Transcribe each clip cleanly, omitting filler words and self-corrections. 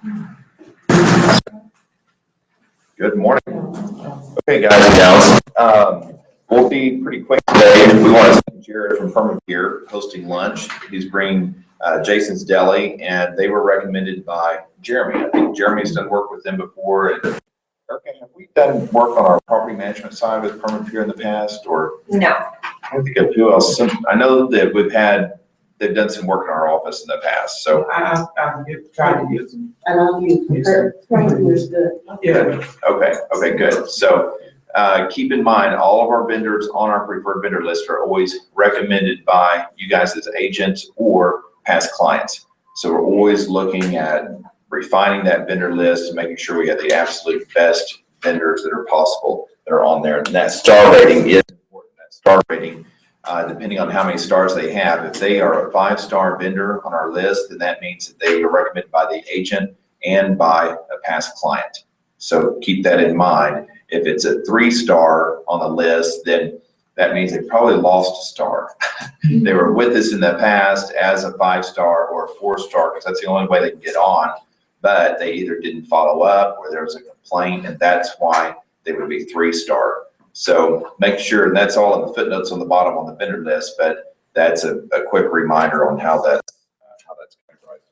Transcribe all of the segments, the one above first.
Good morning. Okay, guys and gals. We'll be pretty quick today. We want to thank Jared from Permanent here hosting lunch. He's bringing Jason's Deli, and they were recommended by Jeremy. I think Jeremy's done work with them before. And Erica, have we done work on our property management side with Permanent here in the past, or? No. I don't think of who else. I know that they've done some work in our office in the past. So I've tried to use them. And I'll use her. Is good. Yeah. Okay, good. So keep in mind, all of our vendors on our preferred vendor list are always recommended by you guys as agents or past clients. So we're always looking at refining that vendor list and making sure we get the absolute best vendors that are possible that are on there. And that star rating is important. That star rating, depending on how many stars they have, if they are a 5-star vendor on our list, then that means that they are recommended by the agent and by a past client. So keep that in mind. If it's a 3-star on the list, then that means they probably lost a star. They were with us in the past as a 5-star or a 4-star, because that's the only way they can get on, but they either didn't follow up or there was a complaint, and that's why they would be 3-star. So make sure, and that's all in the footnotes on the bottom on the vendor list, but that's a quick reminder on how that's categorized.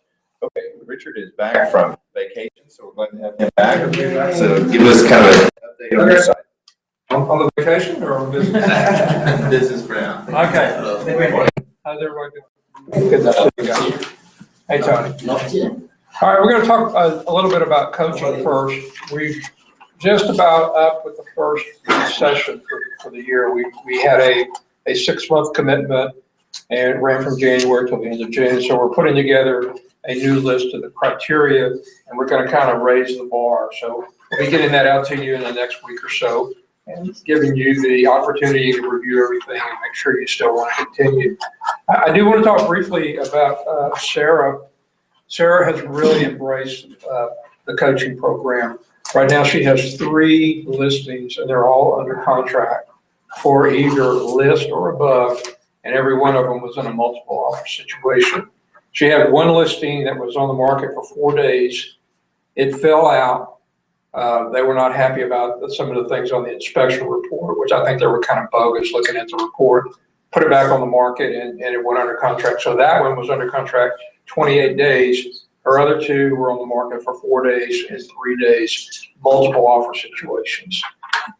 Okay, Richard is back from vacation, so we're glad to have him back. So give us kind of an update on your side. On the vacation or on business? Business for now. Okay. How's everybody doing? Good to see you guys. Hey, Tony. All right, we're going to talk a little bit about coaching first. We're just about up with the first session for the year. We had a 6-month commitment, and it ran from January till the end of June. So we're putting together a new list of the criteria, and we're going to kind of raise the bar. So we'll be getting that out to you in the next week or so, and giving you the opportunity to review everything and make sure you still want to continue. I do want to talk briefly about Sarah. Sarah has really embraced the coaching program. Right now she has 3 listings, and they're all under contract for either list or above, and every one of them was in a multiple offer situation. She had 1 listing that was on the market for 4 days. It fell out. They were not happy about some of the things on the inspection report, which I think they were kind of bogus looking at the report. Put it back on the market, and it went under contract. So that one was under contract 28 days. Her other 2 were on the market for 4 days and 3 days, multiple offer situations.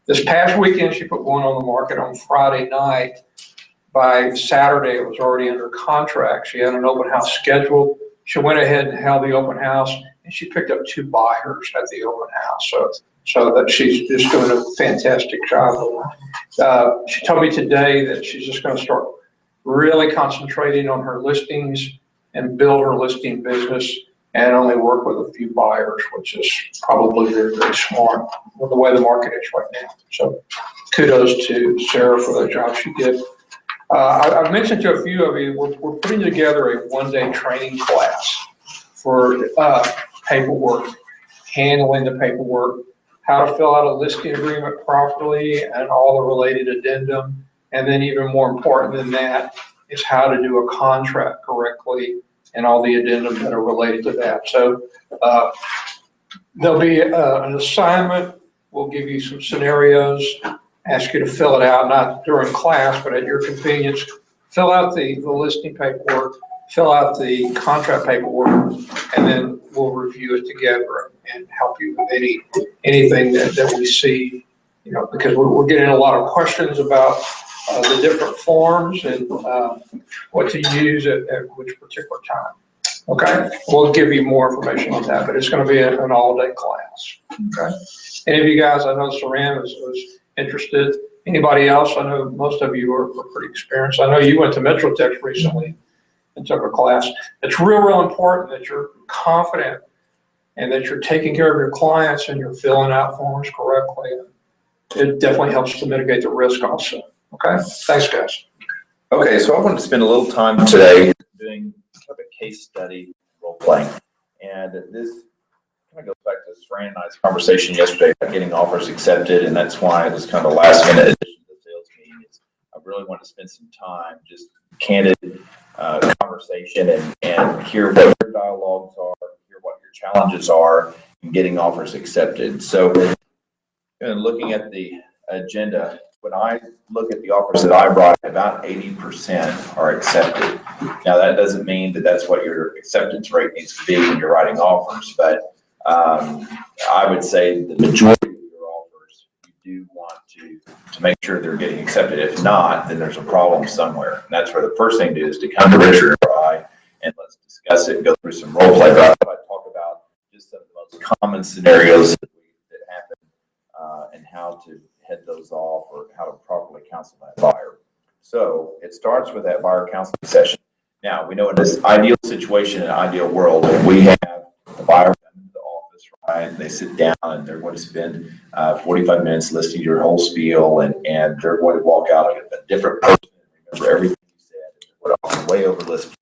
This past weekend, she put one on the market on Friday night. By Saturday, it was already under contract. She had an open house scheduled. She went ahead and held the open house, and she picked up 2 buyers at the open house. So that she's just doing a fantastic job. She told me today that she's just going to start really concentrating on her listings and build her listing business and only work with a few buyers, which is probably very, very smart with the way the market is right now. So kudos to Sarah for the job she did. I've mentioned to a few of you, we're putting together a 1-day training class for paperwork, handling the paperwork, how to fill out a listing agreement properly and all the related addendum. And then even more important than that is how to do a contract correctly and all the addendum that are related to that. So there'll be an assignment. We'll give you some scenarios, ask you to fill it out, not during class, but at your convenience. Fill out the listing paperwork, fill out the contract paperwork, and then we'll review it together and help you with anything that we see, because we're getting a lot of questions about the different forms and what to use at which particular time. Okay, we'll give you more information on that, but it's going to be an all-day class. Okay, any of you guys, I know Saran was interested. Anybody else? I know most of you are pretty experienced. I know you went to Metro Tech recently and took a class. It's real important that you're confident and that you're taking care of your clients and you're filling out forms correctly. It definitely helps to mitigate the risk also. Okay, thanks guys. Okay, so I want to spend a little time today doing kind of a case study role playing. And this kind of goes back to Saran and I's conversation yesterday about getting offers accepted, and that's why it was kind of a last minute addition to the sales meeting. I really want to spend some time just candid conversation and hear what your dialogues are, hear what you're your challenges are in getting offers accepted. So, looking at the agenda, when I look at the offers that I brought, about 80% are accepted. Now, that doesn't mean that that's what your acceptance rate needs to be when you're writing offers, but I would say the majority of your offers, you do want to make sure they're getting accepted. If not, then there's a problem somewhere. And that's where the first thing to do is to come to Richard or I and let's discuss it, go through some role play. But I thought I'd talk about just some of the most common scenarios that happen and how to head those off or how to properly counsel that buyer. So it starts with that buyer counseling session. Now, we know in this ideal situation, an ideal world, we have the buyer come into the office, right? They sit down and they're going to spend 45 minutes listening to your whole spiel, and they're going to walk out like a different person and remember everything you said. We're way over list.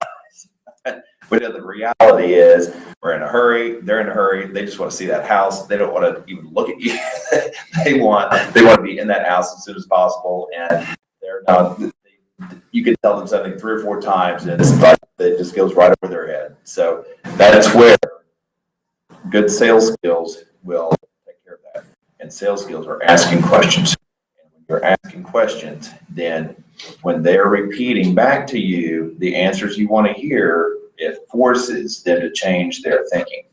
But the reality is we're in a hurry, they're in a hurry, they just want to see that house. They don't want to even look at you. they want to be in that house as soon as possible, and they're not, you can tell them something 3 or 4 times and it's like it just goes right over their head. So that's where good sales skills will take care of that. And sales skills are asking questions. And when you're asking questions, then when they're repeating back to you the answers you want to hear, it forces them to change their thinking.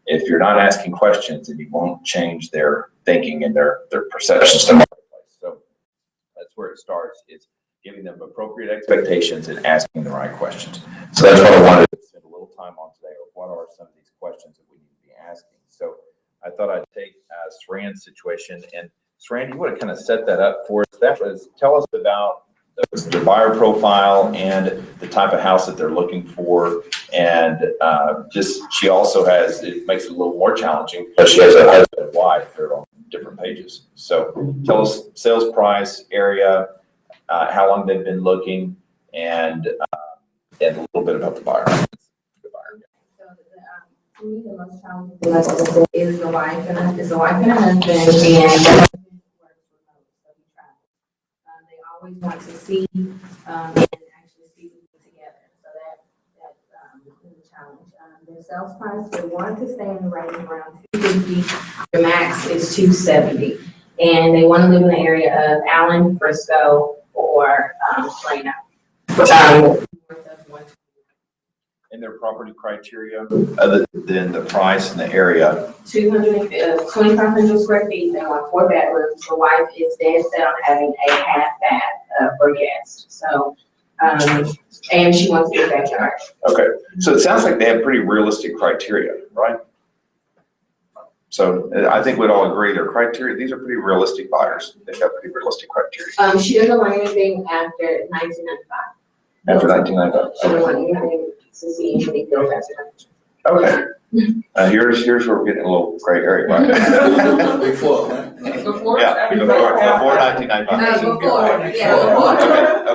If you're not asking questions, then you won't change their thinking and their perceptions to the marketplace. So that's where it starts. It's giving them appropriate expectations and asking the right questions. So that's what I wanted to spend a little time on today. What are some of these questions that we need to be asking? So I thought I'd take Saran's situation, and Saran, you want to kind of set that up for us. That was, tell us about the buyer profile and the type of house that they're looking for, and she also has, it makes it a little more challenging because she has a husband and wife. They're on different pages. So tell us sales price, area, how long they've been looking, and a little bit about the buyer. So to me, the most challenging thing, like I said, is the wife and the husband, and the husband works remote, so he travels. They always want to see and actually see people together. So that's is a challenge. Their sales price, they want to stay in the range around 250. The max is 270, and they want to live in the area of Allen, Frisco, or Plano. And their property criteria, other than the price and the area? 2,500 square feet. They want 4 bedrooms. The wife is dead set on having a half bath for guests. So, and she wants to be a backyard. Okay, so it sounds like they have pretty realistic criteria, right? So I think we'd all agree their criteria, these are pretty realistic buyers. They have pretty realistic criteria. She doesn't want anything after 1995. After 1995. She doesn't want anything to see anything built after. Okay. Here's where we're getting a little gray area, right? Before. Yeah, before 1995. Before.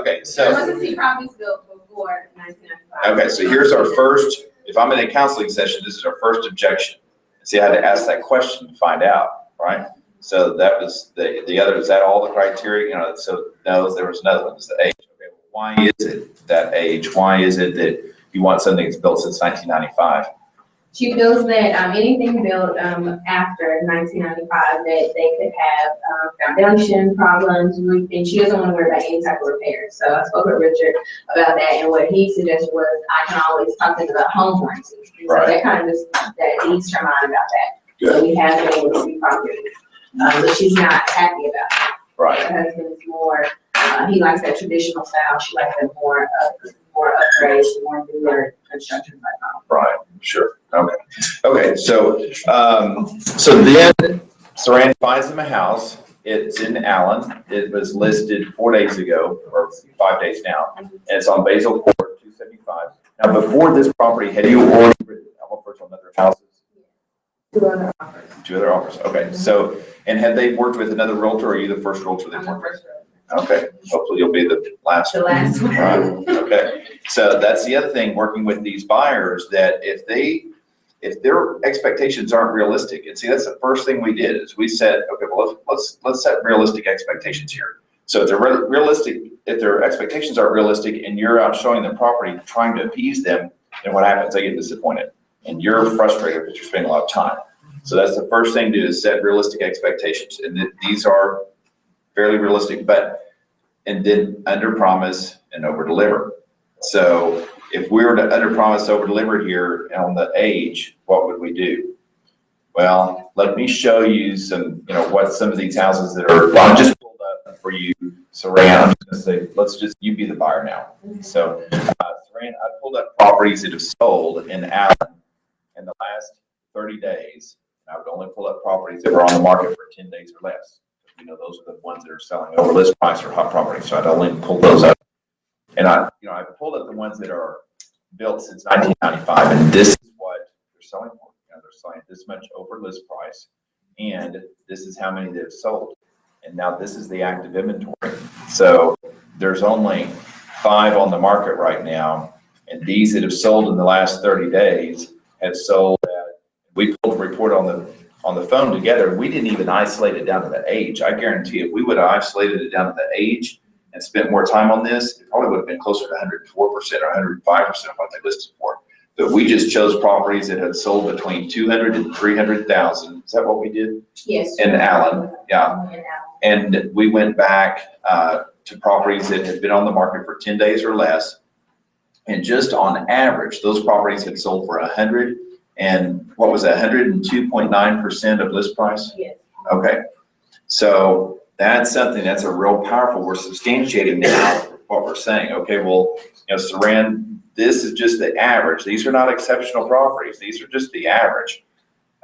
Okay, She so. wants to see properties built before 1995. Okay, so here's our first, if I'm in a counseling session, this is our first objection. See, I had to ask that question to find out, right? So that was the other, is that all the criteria? You know, so no, there was another one, it's the age. Okay, well, why is it that age? Why is it that you want something that's built since 1995? She feels that anything built after 1995, that they could have foundation problems, roofing. She doesn't want to worry about any type of repairs. So I spoke with Richard about that, and what he suggested was I can always talk to them about home warranty. Right. So that kind of just, that eased her mind about that. Good. So we have been able to see property, but she's not happy about it. Right. Her husband is more, he likes that traditional style. She likes that more upgrades, more newer construction type home. Right, sure, okay. Okay, so then Saran finds them a house. It's in Allen. It was listed 4 days ago, or 5 days now, and it's on Basil Court, 275. Now, before this property, had you already written offers on other houses? 2 other offers. 2 other offers, okay. So, and had they worked with another realtor, or are you the first realtor they've I'm the worked with? first row. Okay, hopefully you'll be the last. The last one. Right, okay. So that's the other thing, working with these buyers, that if their expectations aren't realistic, and see, that's the first thing we did, is we said, okay, well, let's set realistic expectations here. So if they're realistic, if their expectations aren't realistic and you're out showing the property, trying to appease them, then what happens? They get disappointed. and you're frustrated because you're spending a lot of time. So that's the first thing to do, is set realistic expectations. And these are fairly realistic, and then under promise and over deliver. So if we were to under promise, over deliver here on the age, what would we do? Well, let me show you some, what some of these houses that are, well, I just pulled up for you, Saran. I'm just gonna say, you be the buyer now. So, Saran, I pulled up properties that have sold in Allen in the last 30 days. And I would only pull up properties that were on the market for 10 days or less. Those are the ones that are selling over list price or hot properties. So I'd only pull those up. And I pulled up the ones that are built since 1995, and this is what they're selling for. They're selling this much over list price, and this is how many they've sold. And now this is the active inventory. So there's only 5 on the market right now, and these that have sold in the last 30 days have sold at, we pulled a report on the phone together. We didn't even isolate it down to the age. I guarantee if we would have isolated it down to the age and spent more time on this, it probably would have been closer to 104% or 105% of what they listed for. But we just chose properties that had sold between 200 and 300,000. Is that what we did? Yes. In Allen, yeah. And we went back to properties that had been on the market for 10 days or less. And just on average, those properties had sold for 100 and what was that, 102.9% of list price? Yes. Okay. So that's something that's a real powerful. We're substantiating now what we're saying. Okay, well, Saran, this is just the average. These are not exceptional properties. These are just the average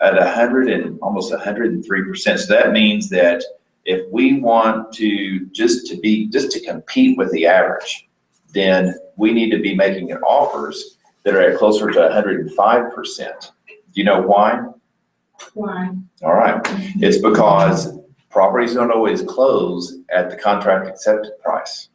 at 100 and almost 103%. So that means that if we want to just to compete with the average, then we need to be making offers that are at closer to 105%. Do you know why? Why? All right. It's because properties don't always close at the contract accepted price.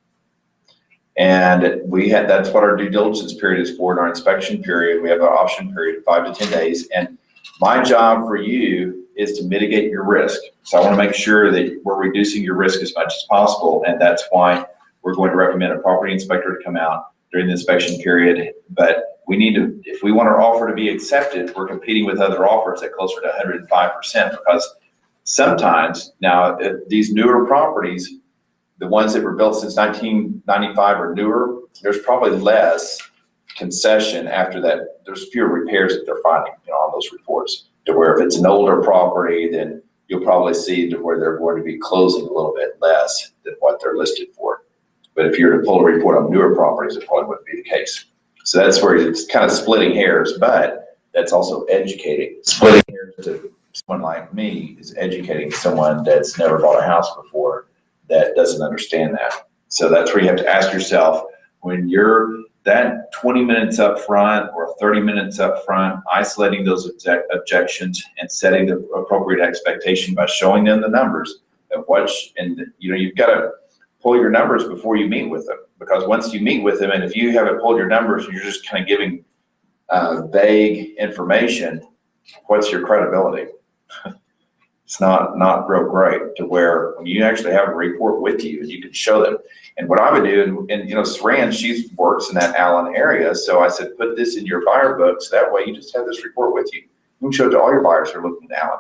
And that's what our due diligence period is for. In our inspection period, we have an option period of 5 to 10 days. And my job for you is to mitigate your risk. So I want to make sure that we're reducing your risk as much as possible. And that's why we're going to recommend a property inspector to come out during the inspection period. But we need to, if we want our offer to be accepted, we're competing with other offers at closer to 105%, because sometimes now these newer properties, the ones that were built since 1995 or newer, there's probably less concession after that. There's fewer repairs that they're finding, on those reports, to where if it's an older property, then you'll probably see to where they're going to be closing a little bit less than what they're listed for. But if you're to pull a report on newer properties, it probably wouldn't be the case. So that's where it's kind of splitting hairs, but that's also educating. Splitting hairs to someone like me is educating someone that's never bought a house before that doesn't understand that. So that's where you have to ask yourself, when you're that 20 minutes up front or 30 minutes up front, isolating those objections and setting the appropriate expectation by showing them the numbers of you've got to pull your numbers before you meet with them, because once you meet with them, and if you haven't pulled your numbers, you're just kind of giving vague information, what's your credibility? It's not real great, to where when you actually have a report with you and you can show them. And what I would do, and Saran, she works in that Allen area, so I said, put this in your buyer book, so that way you just have this report with you. You can show it to all your buyers who are looking at Allen.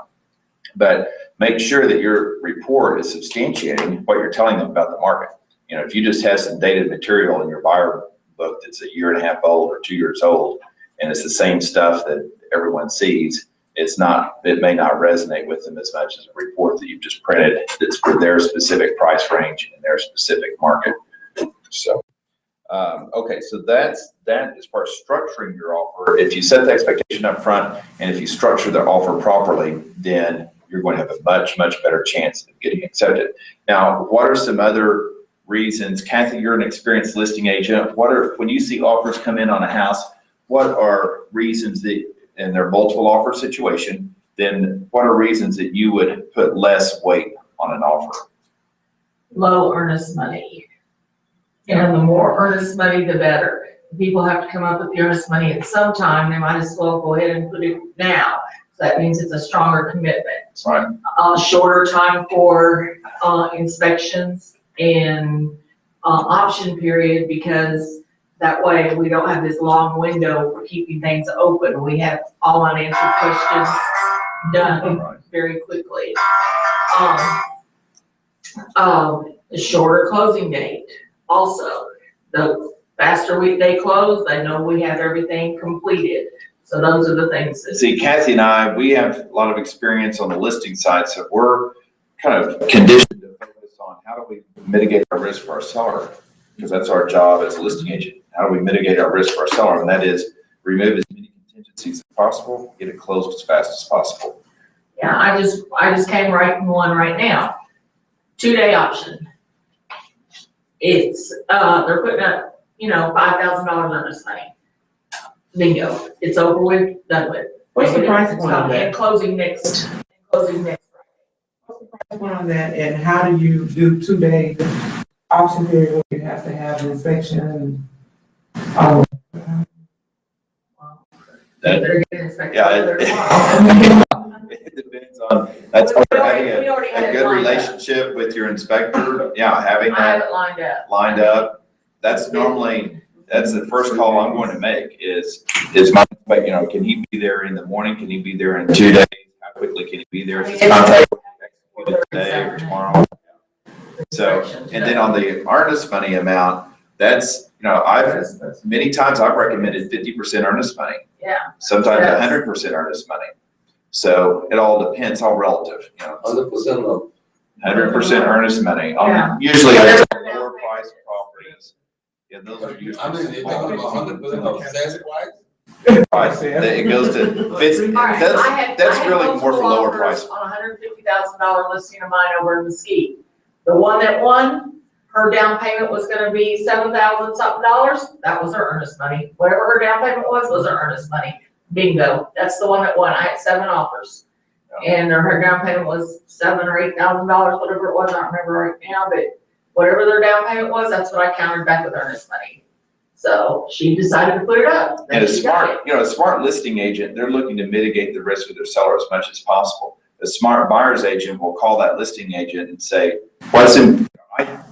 But make sure that your report is substantiating what you're telling them about the market. If you just have some dated material in your buyer book that's a year and a half old or 2 years old, and it's the same stuff that everyone sees, it may not resonate with them as much as a report that you've just printed that's for their specific price range and their specific market. So, okay, so that as far as structuring your offer, if you set the expectation up front and if you structure the offer properly, then you're going to have a much, much better chance of getting accepted. Now, what are some other reasons? Kathy, you're an experienced listing agent. When you see offers come in on a house, what are reasons that, in their multiple offer situation, then what are reasons that you would put less weight on an offer? Low earnest money. And the more earnest money, the better. People have to come up with the earnest money at some time. They might as well go ahead and put it now. So that means it's a stronger commitment. Right. Shorter time for inspections and option period, because That way, we don't have this long window for keeping things open. We have all unanswered questions done very quickly. The shorter closing date also. The faster they close, they know we have everything completed. So those are the things. See, Kathy and I, we have a lot of experience on the listing side, so we're kind of conditioned to focus on how do we mitigate our risk for our seller, because that's our job as a listing agent. How do we mitigate our risk for our seller? And that is remove as many contingencies as possible, get it closed as fast as possible. Yeah, I just came right from one right now. 2-day option. It's, they're putting up, $5,000 earnest money. Bingo. It's over with, done with. What's the price point on And that? closing next Friday. What's the price point on that, and how do you do 2-day option period where you have to have an inspection? They're getting inspected Yeah, over there tomorrow. It depends on, that's We where already having had a it good lined up. relationship with your inspector, yeah, having I have that it lined up. lined up, that's normally, that's the first call I'm going to make is my, can he be there in the morning? Can he be there in 2 days? How quickly can he be there? Is his contract executed today or tomorrow? So, and then on the earnest money amount, that's, many times I've recommended 50% earnest money. Yeah. Sometimes Yes. 100% earnest money. So it all depends, all relative, 100% of. 100% earnest money. Yeah. Usually I lower price properties. Yeah, those are usually. I mean, you're talking about 100% of sales price? Right, it goes to, All right, that's I had really more for multiple lower offers price. on a $150,000 listing of mine over in Mesquite. The one that won, her down payment was gonna be $7,000 something dollars. That was her earnest money. Whatever her down payment was her earnest money. Bingo. That's the one that won. I had 7 offers. And her down payment was $7,000 or $8,000, whatever it was. I don't remember right now, but whatever their down payment was, that's what I counted back with earnest money. So she decided to put it up. And a She got smart, a smart listing agent, they're looking to mitigate the risk of their seller as much as possible. A smart buyer's agent will call that listing agent and say,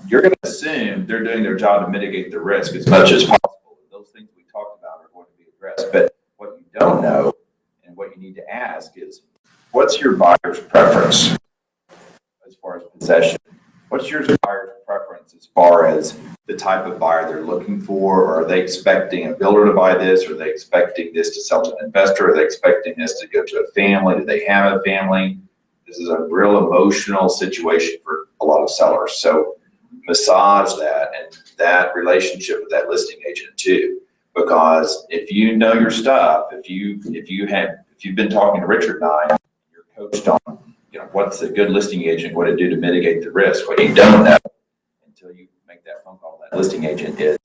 you're gonna assume they're doing their job to mitigate the risk as much as possible. Those things we talked about are going to be addressed. But what you don't know and what you need to ask is, what's your buyer's preference as far as possession? What's your buyer's preference as far as the type of buyer they're looking for? Or are they expecting a builder to buy this? Are they expecting this to sell to an investor? Are they expecting this to go to a family? Do they have a family? This is a real emotional situation for a lot of sellers. So massage that and that relationship with that listing agent too. Because if you know your stuff, if you've been talking to Richard and I, you're coached on, what's a good listing agent going to do to mitigate the risk. What you don't know until you make that phone call to that listing agent is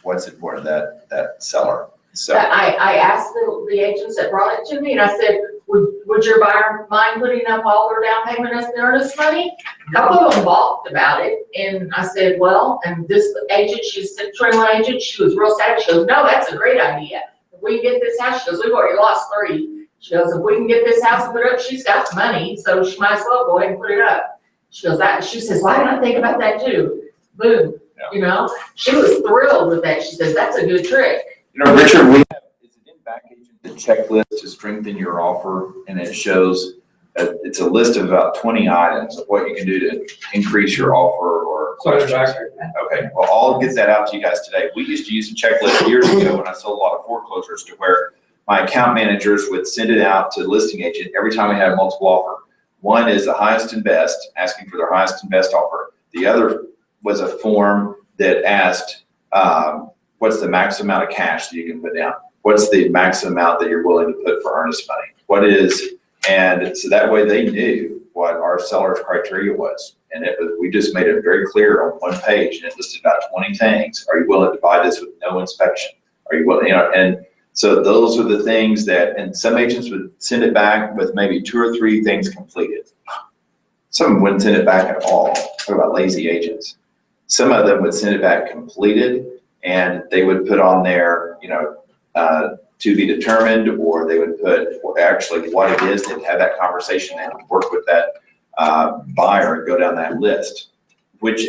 what's important to that seller. So I asked the agents that brought it to me, and I said, would your buyer mind putting up all their down payment as the earnest money? A couple of them balked about it, and I said, well, and this agent, she's a 21 agent, she was real sad. She goes, no, that's a great idea. If we get this house, she goes, we've already lost 3. She goes, if we can get this house put up, she's got money, so she might as well go ahead and put it up. She goes, she says, why didn't I think about that too? Boom, Yeah. She was thrilled with that. She says, that's a good trick. Richard, we have, is it in back agent, the checklist to strengthen your offer, and it shows it's a list of about 20 items of what you can do to increase your offer or questions. Okay, well, I'll get that out to you guys today. We used to use a checklist years ago when I sold a lot of foreclosures to where my account managers would send it out to the listing agent every time we had a multiple offer. One is the highest and best, asking for their highest and best offer. The other was a form that asked, what's the max amount of cash that you can put down? What's the max amount that you're willing to put for earnest money? And so that way they knew what our seller's criteria was. And we just made it very clear on one page, and it listed about 20 things. Are you willing to buy this with no inspection? Are you willing, and so those are the things that, and some agents would send it back with maybe 2 or 3 things completed. Some wouldn't send it back at all. Talk about lazy agents. Some of them would send it back completed, and they would put on there, to be determined, or they would put actually what it is. They'd have that conversation and work with that buyer and go down that list. Which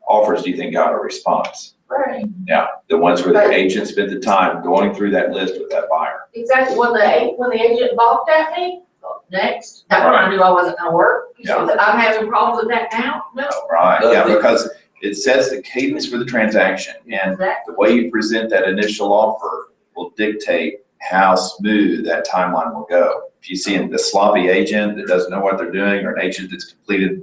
offers do you think got a response? Right. Yeah, the ones where the agent spent the time going through that list with that buyer. Exactly, when the agent balked at me, next, that's when I knew I wasn't gonna work. Yeah. I'm having problems with that now, no. Right, yeah, because it sets the cadence for the transaction, and the way you present that initial offer will dictate how smooth that timeline will go. If you see the sloppy agent that doesn't know what they're doing, or an agent that's completed,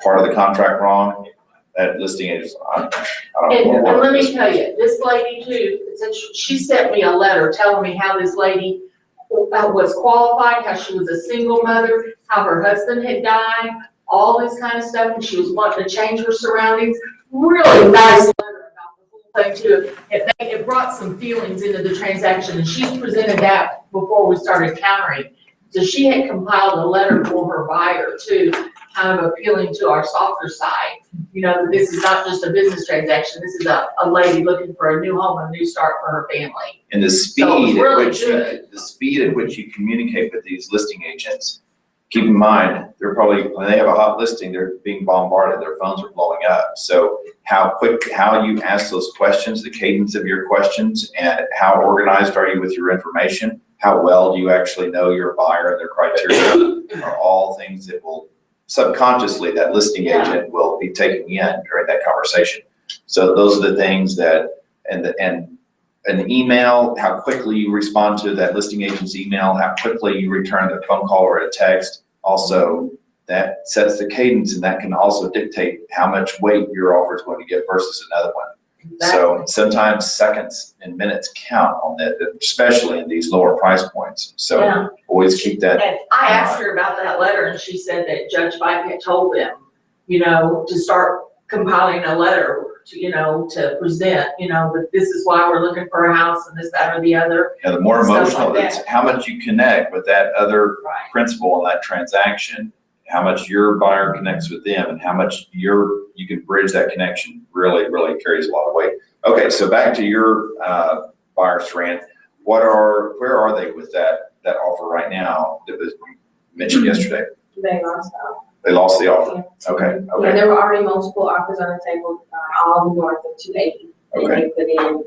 part of the contract wrong, that listing agent, I don't know. And let me tell you, this lady too, she sent me a letter telling me how this lady was qualified, how she was a single mother, how her husband had died, all this kind of stuff, and she was wanting to change her surroundings. Really nice letter about the whole thing too. It brought some feelings into the transaction, and she's presented that before we started countering. So she had compiled a letter for her buyer too, kind of appealing to our softer side. That this is not just a business transaction, this is a lady looking for a new home, a new start for her family. And the So it's speed really the speed at which you communicate with these listing agents, keep in mind, they're probably, when they have a hot listing, they're being bombarded, their phones are blowing up. So how you ask those questions, the cadence of your questions, and how organized are you with your information, how well do you actually know your buyer and their criteria, are all things that will subconsciously, that listing agent will be taking in during that conversation. So those are the things that, and an email, how quickly you respond to that listing agent's email, how quickly you return the phone call or a text. Also, that sets the cadence, and that can also dictate how much weight your offer is going to get versus another one. So sometimes seconds and minutes count on that, especially in these lower price points. So always keep that. And I asked her about that letter, and she said that Judge Biden had told them, to start compiling a letter to present, that this is why we're looking for a house and this, that, or the other. Yeah, the more emotional, like it's how much you connect with that other principal in that transaction, how much your buyer connects with them, and how much you can bridge that connection really, really carries a lot of weight. Okay, so back to your buyer strand. Where are they with that offer right now that was mentioned yesterday? They lost out. They lost the offer. Okay. Yeah, there were already multiple offers on the table, all north of 280. Okay. They put in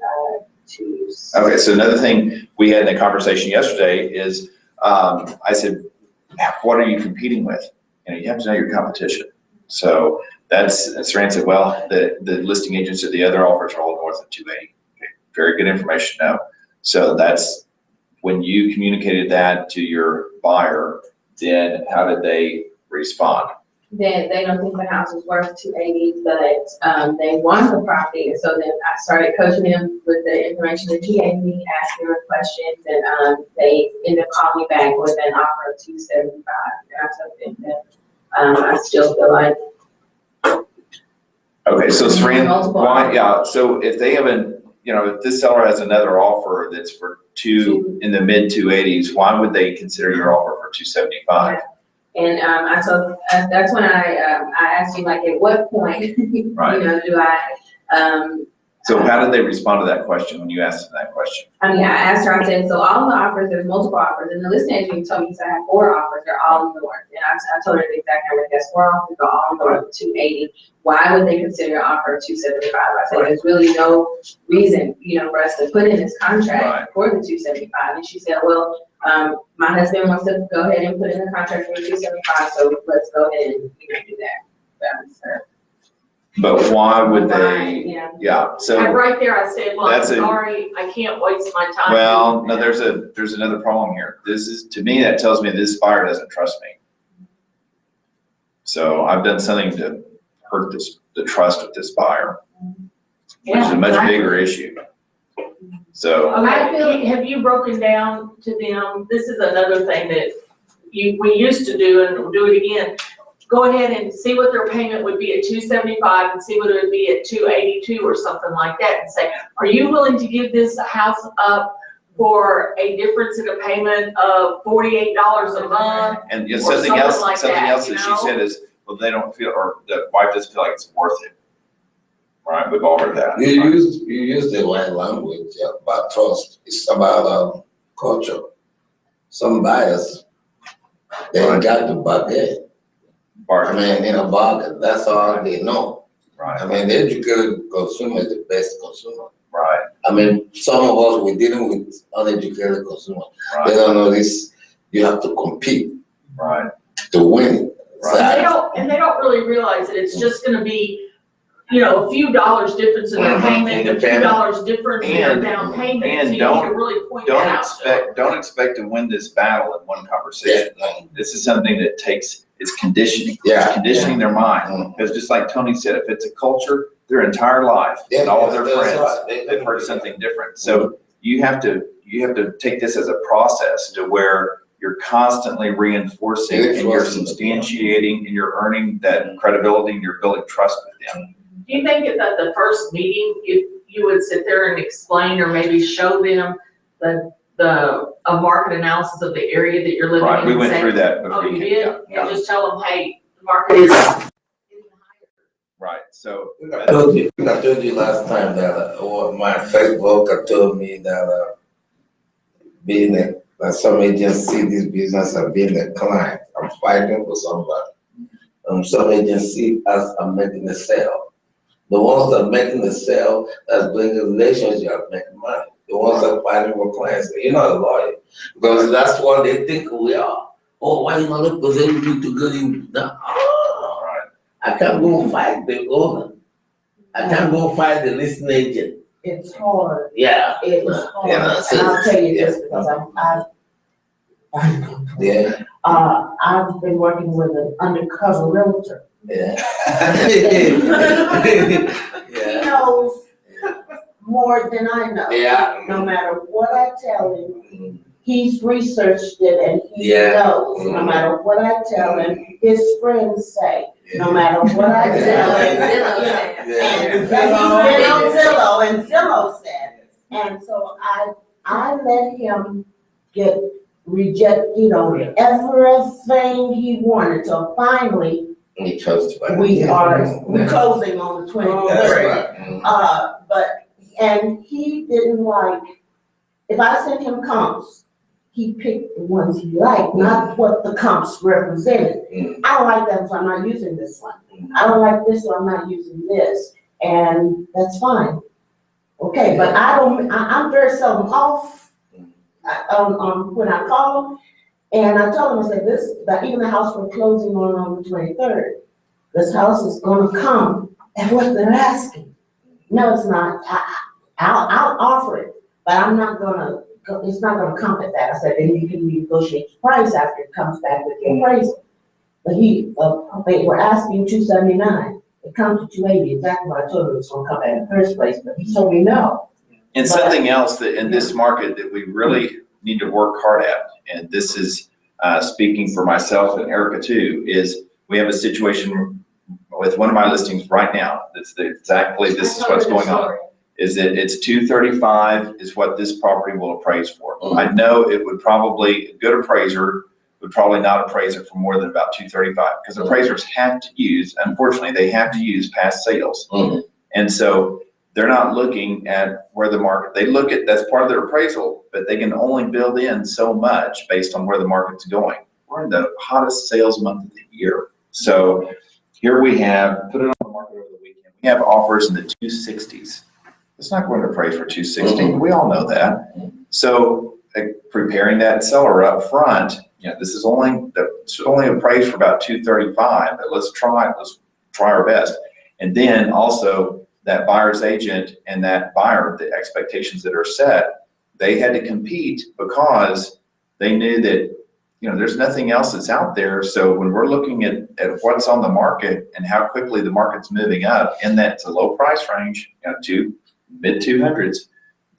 two. Okay, so another thing we had in the conversation yesterday is, I said, what are you competing with? You have to know your competition. So Saran said, well, the listing agents of the other offers are all north of 280. Okay, very good information to know. So that's when you communicated that to your buyer, then how did they respond? They don't think the house is worth 280, but they want the property. And so then I started coaching them with the information that he gave me, asking them questions, and they ended up calling me back with an offer of 275. And I told them that I still feel like. Okay, so Saran, why? Yeah. So if they haven't, if this seller has another offer that's for in the mid 280s, why would they consider your offer for 275? Yeah. And I told, that's when I asked you, like, at what point, Right. Do I, So how did they respond to that question when you asked them that question? I asked her, I said, so all the offers, there's multiple offers, and the listing agent told me, I have 4 offers, they're all north. And I told her the exact number, that's 4 offers, they're all north of 280. Why would they consider an offer of 275? I said, there's really no reason, for us to put in this contract for the 275. And she said, well, my husband wants to go ahead and put in the contract for 275, so let's go ahead and do that. But why would they? Yeah. So right there, I said, well, I'm sorry, I can't waste my time. Well, no, there's another problem here. To me, that tells me this buyer doesn't trust me. So I've done something to hurt the trust of this buyer, which is a much bigger issue. So. Okay, have you broken down to them? This is another thing that we used to do, and we'll do it again. Go ahead and see what their payment would be at 275 and see what it would be at 282 or something like that, and say, are you willing to give this house up for a difference in a payment of $48 a month? And something else that she said is, well, they don't feel, or the wife doesn't feel like it's worth it. Right, we've all heard that. You use the right language about trust. It's about culture. Some buyers, they got to bargain. In a bargain, that's all they know. Right. I mean, the educated consumer is the best consumer. Right. I mean, some of us, we're dealing with uneducated consumers. They Right. don't know this, you have to compete Right. to win. Right. And they don't really realize that it's just gonna be, you know, a few dollars difference in their payment, a few dollars difference in their down payment. And So you don't- need to really point that out. Don't expect to win this battle in one conversation. This is something that takes, it's conditioning. Yeah. It's conditioning their mind. Mhm. Because just like Tony said, if it's a culture, their entire life, and all of their that's friends, right. they've heard something different. So you have to take this as a process to where you're constantly reinforcing and you're substantiating and you're earning that credibility and you're building trust with them. Do you think if at the first meeting, if you would sit there and explain or maybe show them a market analysis of the area that you're living in? Right, we and went say, through that Oh, before you you did? came. Yeah. And just tell them, hey, the market is getting higher. Right, so. I told you last time that my first broker told me that that some agents see this business as being a client. I'm fighting for somebody. Some agents see us as making a sale. The ones that are making the sale, that's bringing a relationship, making money. The ones that are fighting for clients, you're not a lawyer. Because that's what they think we are. Oh, why you not look for them to get in? I can't go fight the owner. I can't go fight the listing agent. It's hard. Yeah. It is hard. Yeah, And I'll tell you this because Yeah. I've been working with an undercover realtor. Yeah. He knows more than I know. Yeah. No matter what I tell him, he's researched it and he Yeah. knows. No matter what I tell him, his friends say. No matter what I tell him, and he's been on Zillow, and Zillow said. And so I let him get rejected on everything he wanted, so finally, we're closing on the 23rd. And he didn't like, if I sent him comps, he picked the ones he liked, not what the comps represented. I don't like that, so I'm not using this one. I don't like this, so I'm not using this, and that's fine. Okay, but I'm very seldom off when I call him, and I told him, I said, that even the house we're closing on the 23rd, this house is gonna come at what they're asking. No, it's not. I'll offer it, but I'm not gonna, it's not gonna come at that. I said, then you can negotiate the price after it comes back with the appraisal. But they were asking $279. It comes to $280, exactly what I told him it was gonna come back in the first place, but he told me no. And something else that in this market that we really need to work hard at, and this is speaking for myself and Erica too, is we have a situation with one of my listings right now. This is what's going on. Is that it's 235 is what this property will appraise for. I know it would probably, a good appraiser would probably not appraise it for more than about 235 because appraisers have to use, unfortunately, they have to use past sales. And so they're not looking at where the market, they look at, that's part of their appraisal, but they can only build in so much based on where the market's going. We're in the hottest sales month of the year. So here we have, put it on the market over the weekend, we have offers in the 260s. It's not going to appraise for 260. We all know that. So preparing that seller up front, this is only appraised for about 235, but let's try our best. And then also that buyer's agent and that buyer, the expectations that are set, they had to compete because they knew that, there's nothing else that's out there. So when we're looking at what's on the market and how quickly the market's moving up in that a low price range, to mid 200s,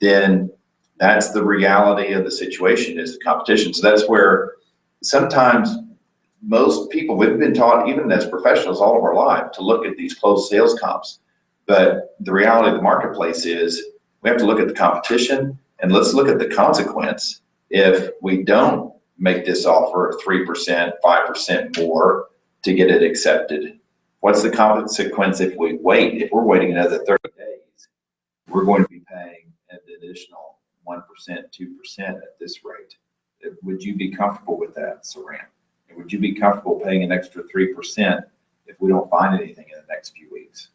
then that's the reality of the situation is the competition. So that's where sometimes most people, we've been taught, even as professionals all of our life, to look at these closed sales comps. But the reality of the marketplace is we have to look at the competition and let's look at the consequence. If we don't make this offer 3%, 5% more to get it accepted, what's the consequence if we wait? If we're waiting another 30 days, we're going to be paying an additional 1%, 2% at this rate. Would you be comfortable with that, Saran? Would you be comfortable paying an extra 3% if we don't find anything in the next few weeks?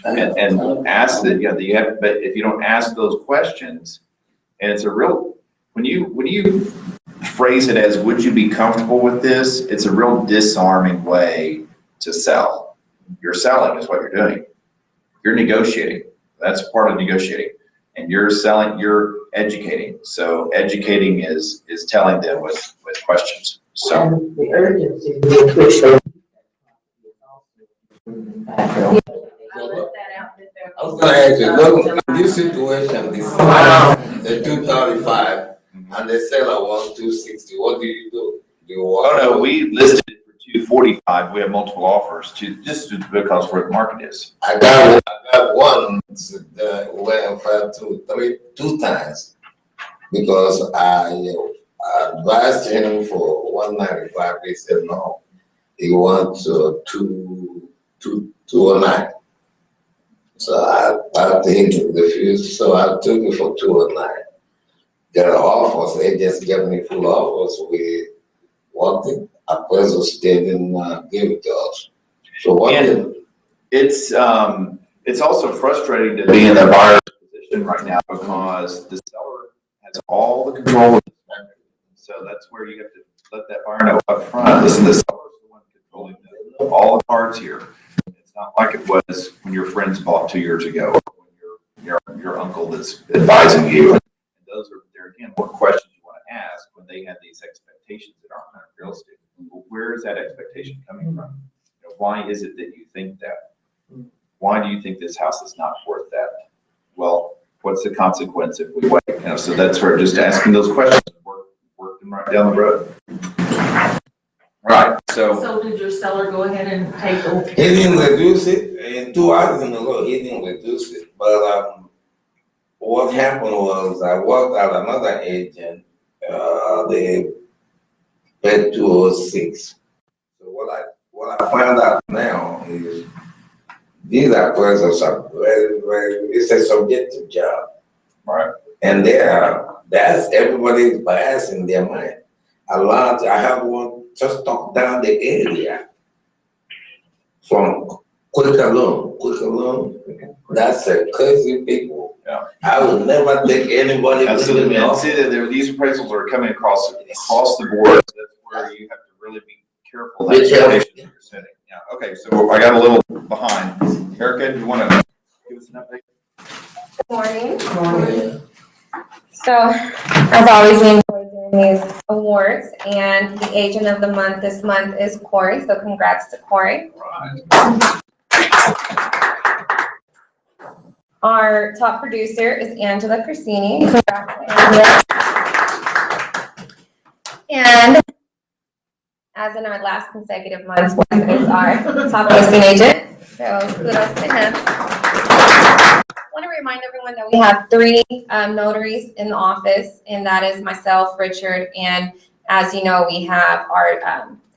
and ask that, you have, but if you don't ask those questions, and it's a real, when you phrase it as, would you be comfortable with this? It's a real disarming way to sell. You're selling is what you're doing. You're negotiating. That's part of negotiating. And you're selling, you're educating. So educating is telling them with questions. So And the urgency with which they. I left that out that there. I was gonna ask you, look, in this situation, the 235, and the seller wants 260, what do you do? Do you walk? oh no, we listed it for 245. We have multiple offers just because where the market is. I got one that went for two times because I advised him for 195. He said no, he wants 209. So I think he refused. So I took it for 209. Their offers, they just gave me full offers. We wanted appraisals, they didn't give it to us. So what? And it's also frustrating to be in the buyer's position right now because the seller has all the control of the market. So that's where you have to let that buyer know up front. Listen, the seller's the one controlling all the cards here. It's not like it was when your friends bought 2 years ago, or when your uncle is advising you. And those are, there again, what questions you want to ask when they have these expectations that aren't kind of real estate. Well, where is that expectation coming from? You know, why is it that you think that? Why do you think this house is not worth that? Well, what's the consequence if we wait? You know, so that's where just asking those questions, work them right down the road. Right. So did your seller go ahead and take the? He didn't reduce it in 2 hours in a row. He didn't reduce it, but what happened was I worked out another agent. They paid 206. So what I found out now is these appraisals are very, it's a subjective job. Right. And that's everybody's bias in their mind. I have one just talk down the area from quick alone. That's a crazy people. Yeah. I would never take anybody. Absolutely. And see that these appraisals are coming across the board. That's where you have to really be careful. Be careful. You're setting. Yeah. Okay. So I got a little behind. Erica, do you want to give us an update? Good morning. So, as always, we enjoy doing these awards, and the agent of the month this month is Corey, so congrats to Corey. Right. Our top producer is Angela Crisini. Congrats, Angela. And as in our last consecutive months, Wes is our top listing agent, so kudos to him. I want to remind everyone that we have 3 notaries in the office, and that is myself, Richard, and as you know, we have our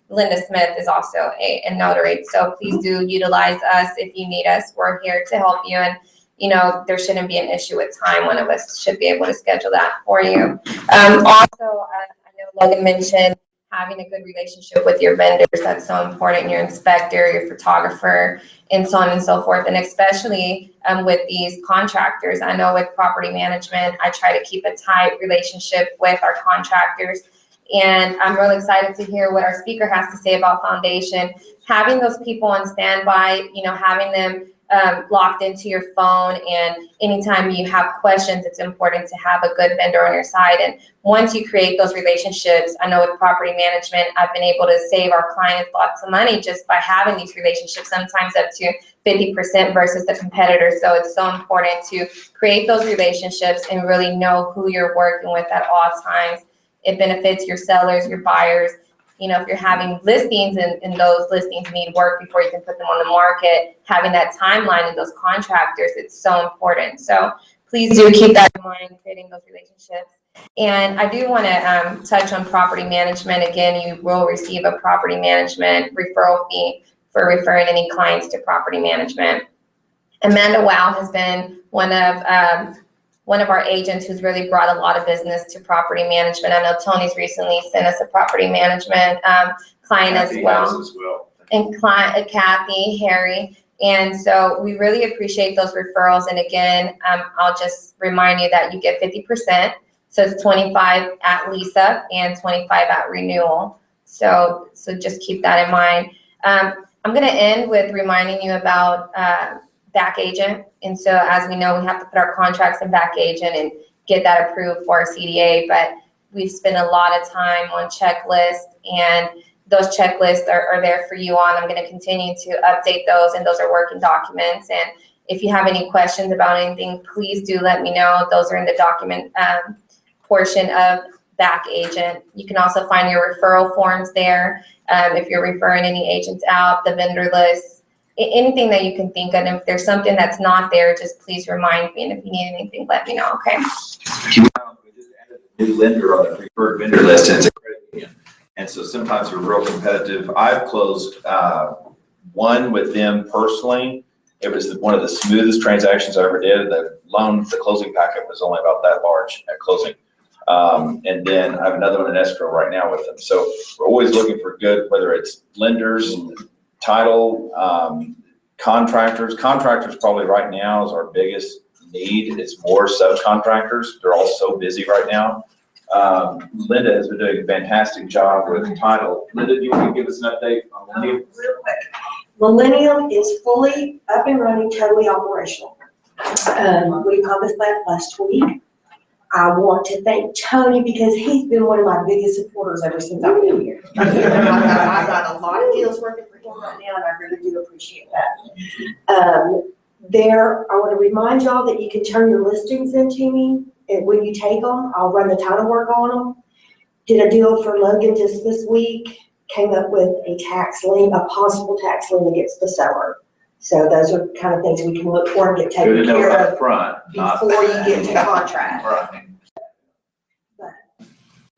Linda Smith is also a notary. So please do utilize us if you need us. We're here to help you, and you know there shouldn't be an issue with time. One of us should be able to schedule that for you. Also, I know Logan mentioned having a good relationship with your vendors. That's so important. Your inspector, your photographer, and so on and so forth. And especially with these contractors. I know with property management, I try to keep a tight relationship with our contractors. And I'm really excited to hear what our speaker has to say about foundation. Having those people on standby, you know, having them locked into your phone, and anytime you have questions, it's important to have a good vendor on your side. And once you create those relationships, I know with property management, I've been able to save our clients lots of money just by having these relationships, sometimes up to 50% versus the competitor. So it's so important to create those relationships and really know who you're working with at all times. It benefits your sellers, your buyers. You know, if you're having listings and those listings need work before you can put them on the market, having that timeline and those contractors, it's so important. So please do keep that in mind, creating those relationships. And I do want to touch on property management. Again, you will receive a property management referral fee for referring any clients to property management. Amanda Wow has been one of our agents who's really brought a lot of business to property management. I know Tony's recently sent us a property management client as well. And client, Kathy, Harry, And so we really appreciate those referrals. And again, I'll just remind you that you get 50%. So it's 25 at lease up and 25 at renewal. So just keep that in mind. I'm going to end with reminding you about back agent. And so as we know, we have to put our contracts in back agent and get that approved for our CDA. But we've spent a lot of time on checklists, and those checklists are there for you on. I'm going to continue to update those, and those are working documents. And if you have any questions about anything, please do let me know. Those are in the document portion of back agent. You can also find your referral forms there if you're referring any agents out, the vendor list, anything that you can think of. And if there's something that's not there, just please remind me. And if you need anything, let me know, okay? We just added a new lender on the preferred vendor list, and it's a credit union. And so sometimes we're real competitive. I've closed one with them personally. It was one of the smoothest transactions I ever did. The closing packet was only about that large at closing. And then I have another one in escrow right now with them. So we're always looking for good, whether it's lenders, title, contractors. Contractors probably right now is our biggest need. It's more subcontractors. They're all so busy right now. Linda has been doing a fantastic job with title. Linda, do you want to give us an update on Millennium? Real quick. Millennium is fully up and running, totally operational. We published that last week. I want to thank Tony because he's been one of my biggest supporters ever since I've been here. I've got a lot of deals working for him right now, and I really do appreciate that. I want to remind y'all that you can turn your listings into me, and when you take them, I'll run the title work on them. Did a deal for Logan just this week, came up with a tax lien, a possible tax lien against the seller. So those are kind of things we can look for and get taken care of front, before you get to contract. Right.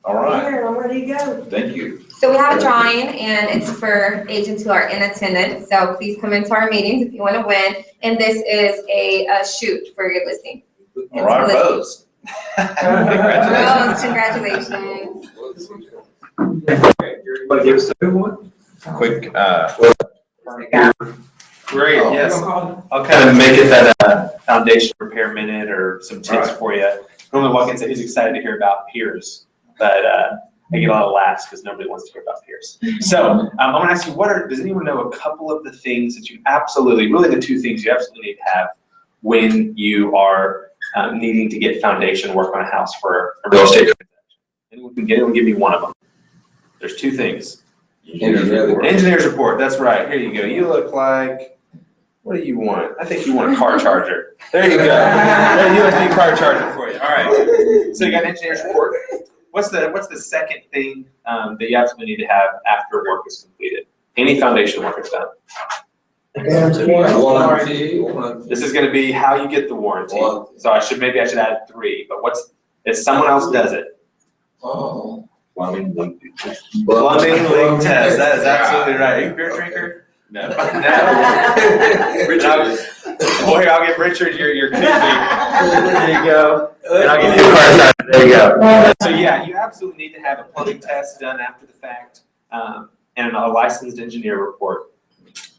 All right. Here, I'm ready to go. Thank you. So we have a drawing, and it's for agents who are in attendance. So please come into our meetings if you want to win. And this is a shoot for your listing. All right, Rose. Rose, congratulations. Okay, you want to give us a quick, Great, Oh, yes. I'll kind of make it that foundation repair minute or some tips for you. Normally walk in and say he's excited to hear about peers, but I get a lot of laughs because nobody wants to hear about peers. So I want to ask you, does anyone know a couple of the things that you absolutely, really the two things you absolutely need to have when you are needing to get foundation work on a house for a real estate transaction? Anyone give me one of them? There's two things. Engineer's report, that's right. Here you go. You look like, what do you want? I think you want a car charger. There you go. You want a new car charger for you. All right. So you got an engineer's report. What's the second thing that you absolutely need to have after work is completed? Any foundation work is done. Warranty. This is going to be how you get the warranty. So maybe I should add 3. But if someone else does it? Plumbing link test. Plumbing link test. That is absolutely right. Are you a beer drinker? No. Richard. Well, here, I'll give Richard your kidney. There you go. And I'll give you a car starter. There you go. So yeah, you absolutely need to have a plumbing test done after the fact, and a licensed engineer report.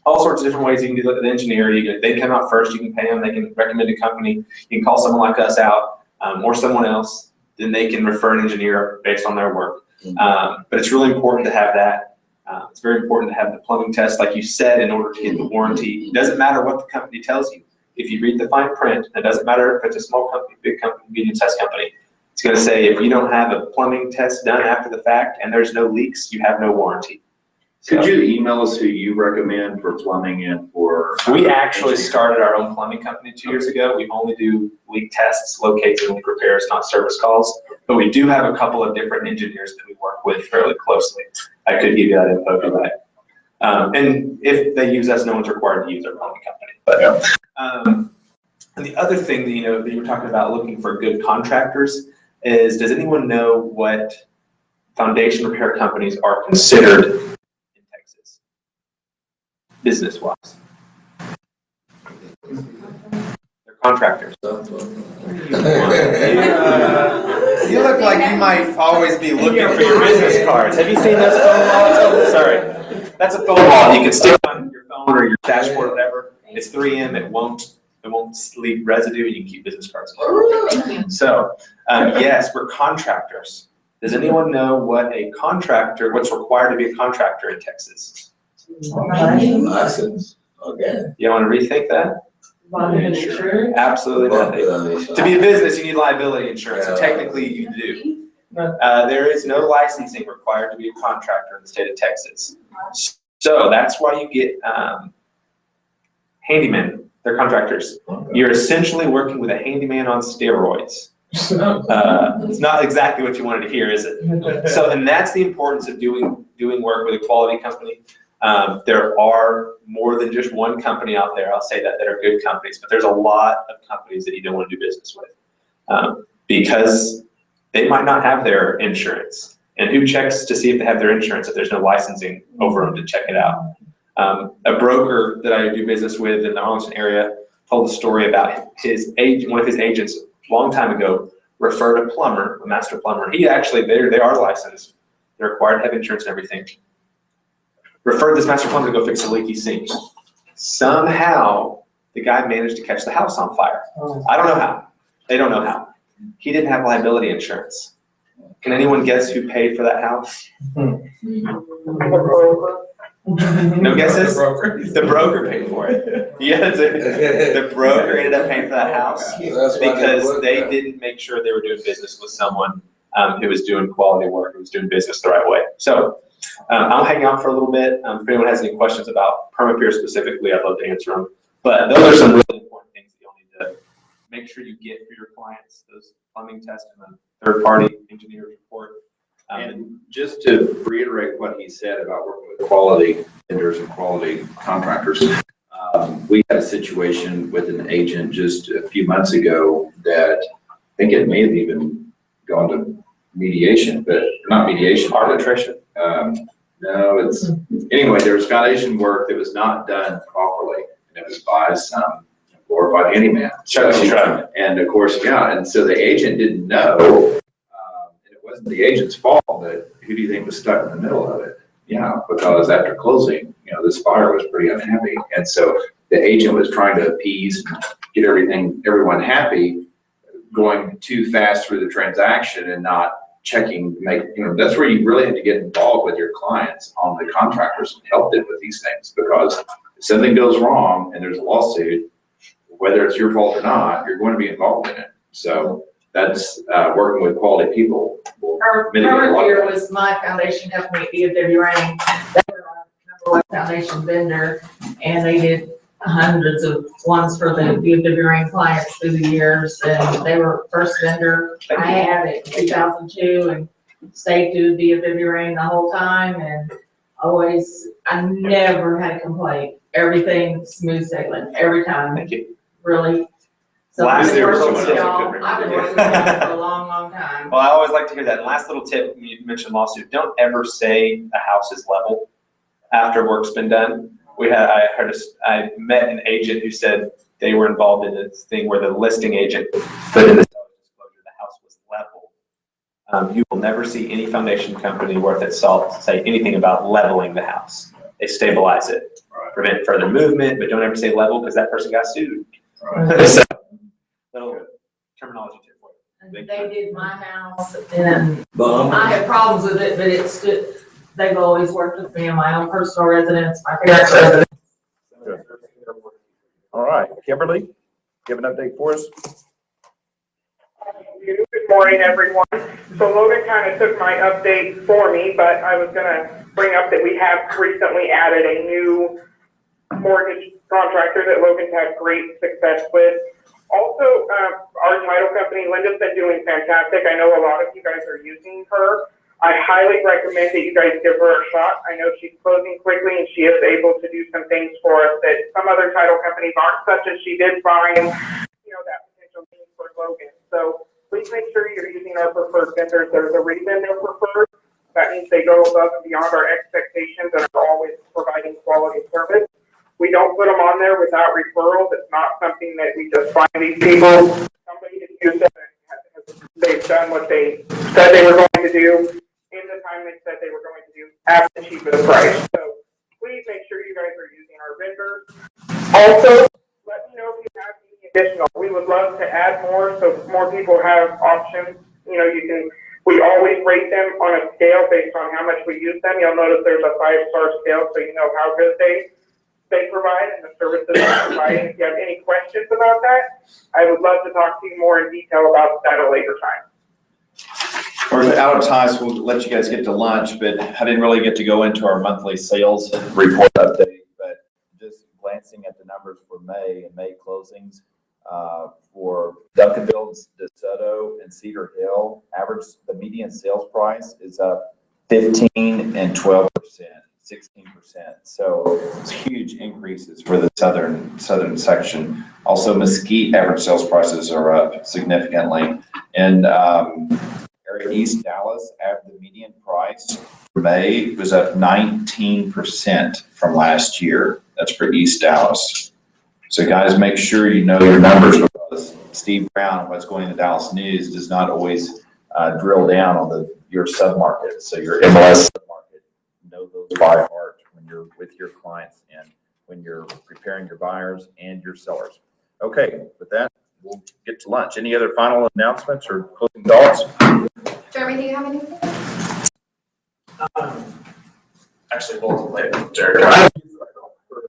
All sorts of different ways you can do it with an engineer. They come out first, you can pay them, they can recommend a company, you can call someone like us out, or someone else, then they can refer an engineer based on their work. But it's really important to have that. It's very important to have the plumbing test, like you said, in order to get the warranty. It doesn't matter what the company tells you. If you read the fine print, it doesn't matter if it's a small company, big company, medium-sized company. It's going to say if you don't have a plumbing test done after the fact and there's no leaks, you have no warranty. Could you email us who you recommend for plumbing and for? We actually started our own plumbing company 2 years ago. We only do leak tests, locates, and leak repairs, not service calls. But we do have a couple of different engineers that we work with fairly closely. I could give you that info for that. And if they use us, no one's required to use our plumbing company. But and the other thing that that you were talking about looking for good contractors is, does anyone know what foundation repair companies are considered business-wise? They're contractors. You look like you might always be looking for your business cards. Have you seen those phone walls? Oh, sorry. That's a phone wall you can stick on your phone or your dashboard or whatever. It's 3M, it won't leave residue, and you can keep business cards. So, yes, we're contractors. Does anyone know what's required to be a contractor in Texas? License, okay. You want to rethink that? Insurance. Absolutely nothing. To be a business, you need liability insurance, so technically you do. There is no licensing required to be a contractor in the state of Texas. So that's why you get handymen, they're contractors. You're essentially working with a handyman on steroids. It's not exactly what you wanted to hear, is it? So, and that's the importance of doing work with a quality company. There are more than just one company out there, I'll say that are good companies, but there's a lot of companies that you don't want to do business with because they might not have their insurance. And who checks to see if they have their insurance if there's no licensing over them to check it out? A broker that I do business with in the Arlington area told a story about one of his agents a long time ago referred a plumber, a master plumber. They are licensed. They're required to have insurance and everything. Referred this master plumber to go fix a leaky sink. Somehow, the guy managed to catch the house on fire. I don't know how. They don't know how. He didn't have liability insurance. Can anyone guess who paid for that house? No guesses? The broker paid for it. Yeah, the broker ended up paying for that house because they didn't make sure they were doing business with someone who was doing quality work, who was doing business the right way. So I'll hang out for a little bit. If anyone has any questions about PermaPeer specifically, I'd love to answer them. But those are some really important things that you'll need to make sure you get for your clients, those plumbing tests and the third-party engineer's report. And just to reiterate what he said about working with quality vendors and quality contractors, we had a situation with an agent just a few months ago that I think it may have even gone to mediation, but not mediation. Arbitration? No, anyway, there was foundation work that was not done properly, and it was by some glorified handyman. And of course, and so the agent didn't know. It wasn't the agent's fault, but who do you think was stuck in the middle of it? Because after closing, this buyer was pretty unhappy. And so the agent was trying to appease and get everyone happy, going too fast through the transaction and not checking, that's where you really have to get involved with your clients on the contractors and help them with these things, because if something goes wrong and there's a lawsuit, whether it's your fault or not, you're going to be involved in it. So that's working with quality people. PermaPeer was my foundation company, DFW Rain. They were our number one foundation vendor, and they did hundreds of ones for the DFW Rain clients through the years, and they were first vendor I had in 2002 and stayed through DFW Rain the whole time, and I never had a complaint. Everything smooth sailing every time. Thank you. Really. So I've been working with y'all for a long, long time. Well, I always like to hear that. And last little tip, you mentioned lawsuit. Don't ever say a house is level after work's been done. I met an agent who said they were involved in this thing where the listing agent put in the disclosure the house was level. You will never see any foundation company worth its salt say anything about leveling the house. They stabilize it, prevent further movement, but don't ever say level because that person got sued. So, little terminology tip for you. They did my house, and I had problems with it, but they've always worked with me in my own personal residence, my parents' residence. All right, Kimberly, give an update for us. Good morning, everyone. So Logan kind of took my update for me, but I was going to bring up that we have recently added a new mortgage contractor that Logan's had great success with. Also, our title company, Linda's been doing fantastic. I know a lot of you guys are using her. I highly recommend that you guys give her a shot. I know she's closing quickly and she is able to do some things for us that some other title companies aren't, such as she did find, that potential need for Logan. So please make sure you're using our preferred vendors. There's a reason they're preferred. That means they go above and beyond our expectations and are always providing quality service. We don't put them on there without referrals. It's not something that we just find these people. Somebody has used it and they've done what they said they were going to do in the time they said they were going to do at the cheapest price. So please make sure you guys are using our vendors. Also, people have options. You know, we always rate them on a scale based on how much we use them. You'll notice there's a 5-star scale, so you know how good they provide and the services they're providing. If you have any questions about that, I would love to talk to you more in detail about that at a later time. We're out of time, so we'll let you guys get to lunch, but I didn't really get to go into our monthly sales report update, but just glancing at the numbers for May and May closings, for Duncanville, DeSoto, and Cedar Hill, the median sales price is up 15 and 12%, 16%. So it's huge increases for the southern section. Also, Mesquite average sales prices are up significantly. And area East Dallas, the median price for May was up 19% from last year. That's for East Dallas. So guys, make sure you know your numbers, because Steve Brown, what's going in the Dallas News, does not always drill down on your submarket. So your MLS submarket, know those by heart when you're with your clients and when you're preparing your buyers and your sellers. Okay, with that, we'll get to lunch. Any other final announcements or closing thoughts? Jeremy, do you have anything? Actually, we'll play it, Jared.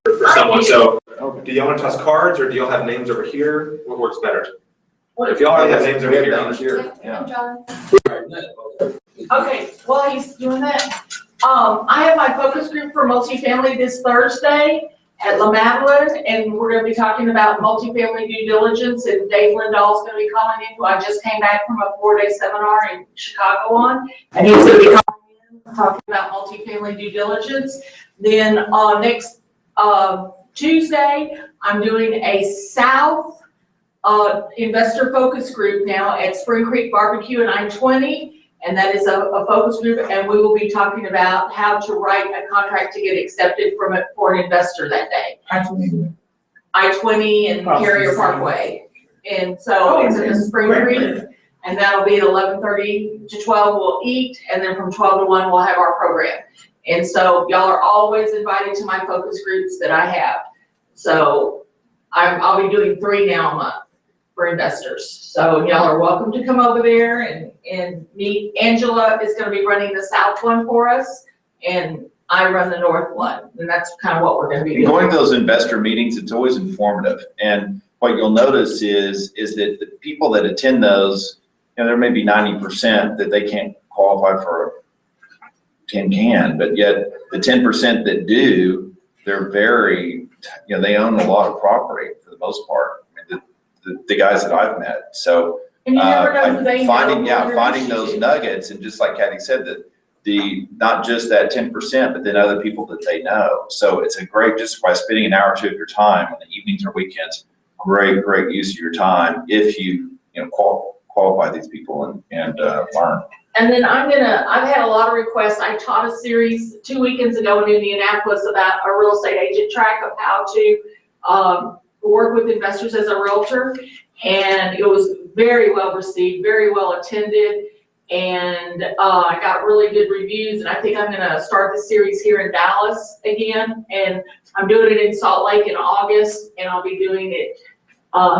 For someone. So, do y'all want to toss cards, or do y'all have names over here? What works better? If y'all already have names over here, Yeah. John. Okay, while he's doing that, I have my focus group for multifamily this Thursday at La Madeleine, and we're gonna be talking about multifamily due diligence, and Dave Lindahl's gonna be calling in, who I just came back from a 4-day seminar in Chicago on, and he's gonna be calling in, talking about multifamily due diligence. Then, next Tuesday, I'm doing a South investor focus group now at Spring Creek Barbecue and I-20. And that is a focus group, and we will be talking about how to write a contract to get accepted for an investor that day. I-20 and Carrier Parkway. And so it's in the Spring Creek, and that'll be at 11:30 to 12 we'll eat, and then from 12 to 1 we'll have our program. And so y'all are always invited to my focus groups that I have. So I'll be doing 3 now a month for investors. So y'all are welcome to come over there and meet. Angela is gonna be running the South one for us, and I run the North one. And that's kind of what we're gonna be doing. Going to those investor meetings, it's always informative. And what you'll notice is that the people that attend those, you know, there may be 90% that they can't qualify for a tin can, but yet the 10% that do, they're very, you know, they own a lot of property for the most part. I mean, the guys that I've met. So And you never know who they finding know. those nuggets, and just like Kathy said, that not just that 10%, but then other people that they know. So it's a great, just by spending an hour or two of your time on the evenings or weekends, great use of your time if you qualify these people and learn. And then I've had a lot of requests. I taught a series 2 weekends ago in Indianapolis about a real estate agent track of how to work with investors as a realtor. And it was very well received, very well attended. And I got really good reviews. And I think I'm gonna start the series here in Dallas again. And I'm doing it in Salt Lake in August, and I'll be doing it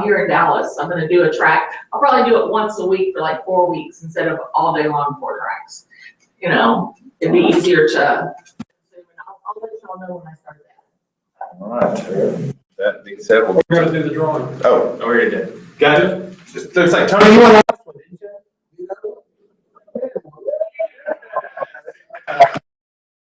here in Dallas. I'm gonna do a track. I'll probably do it once a week for like 4 weeks instead of all day long 4 tracks. You know, it'd be easier to, I'll let y'all know when I start that. All right. That being said, We're gonna do the drawing. oh, we already did. Gotcha. Just looks like Tony, you want to last one, didn't you?